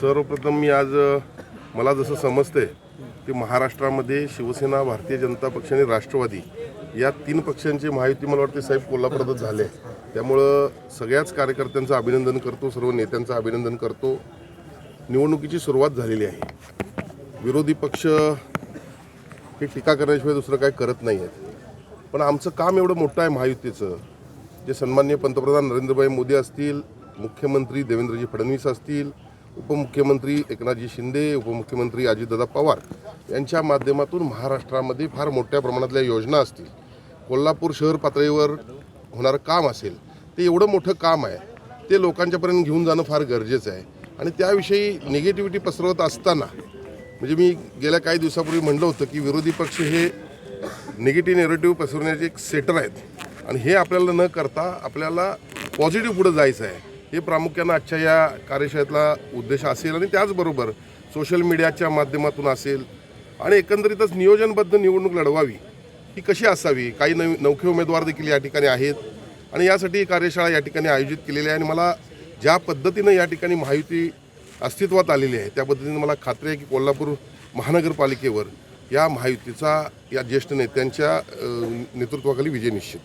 सर्वप्रथम मी आज मला जसं समजते की महाराष्ट्रामध्ये शिवसेना, भारतीय जनता पक्ष आणि राष्ट्रवादी या तीन पक्षांची महायुती मला वाटते साहेब कोल्हापुरातच झाले. त्यामुळं सगळ्याच कार्यकर्त्यांचं अभिनंदन करतो, सर्व नेत्यांचं अभिनंदन करतो. निवडणुकीची सुरुवात झालेली आहे. विरोधी पक्ष हे टीका करण्याशिवाय दुसरं काय करत नाही आहेत. पण आमचं काम एवढं मोठं आहे महायुतीचं, जे सन्माननीय पंतप्रधान नरेंद्रभाई मोदी असतील, मुख्यमंत्री देवेंद्रजी फडणवीस असतील, उपमुख्यमंत्री एकनाथजी शिंदे, उपमुख्यमंत्री अजितदादा पवार यांच्या माध्यमातून महाराष्ट्रामध्ये फार मोठ्या प्रमाणातल्या योजना असतील, कोल्हापूर शहर पातळीवर होणारं काम असेल, ते एवढं मोठं काम आहे, ते लोकांच्यापर्यंत घेऊन जाणं फार गरजेचं आहे. आणि त्याविषयी निगेटिव्हिटी पसरवत असताना म्हणजे मी गेल्या काही दिवसापूर्वी म्हणलं होतं की विरोधी पक्ष हे निगेटिव्ह नेरेटिव्ह पसरवण्याचे एक सेटर आहेत आणि हे आपल्याला न करता आपल्याला पॉझिटिव्ह पुढे जायचं आहे. हे प्रामुख्यानं आजच्या या कार्यशाळेतला उद्देश असेल आणि त्याचबरोबर सोशल मीडियाच्या माध्यमातून असेल आणि एकंदरीतच नियोजनबद्ध निवडणूक लढवावी ही कशी असावी. काही नवखे उमेदवार देखील या ठिकाणी आहेत आणि यासाठी ही कार्यशाळा या ठिकाणी आयोजित केलेली आहे. आणि मला ज्या पद्धतीनं या ठिकाणी महायुती अस्तित्वात आलेली आहे त्या पद्धतीने मला खात्री आहे की कोल्हापूर महानगरपालिकेवर या महायुतीचा या ज्येष्ठ नेत्यांच्या नेतृत्वाखाली विजय निश्चित.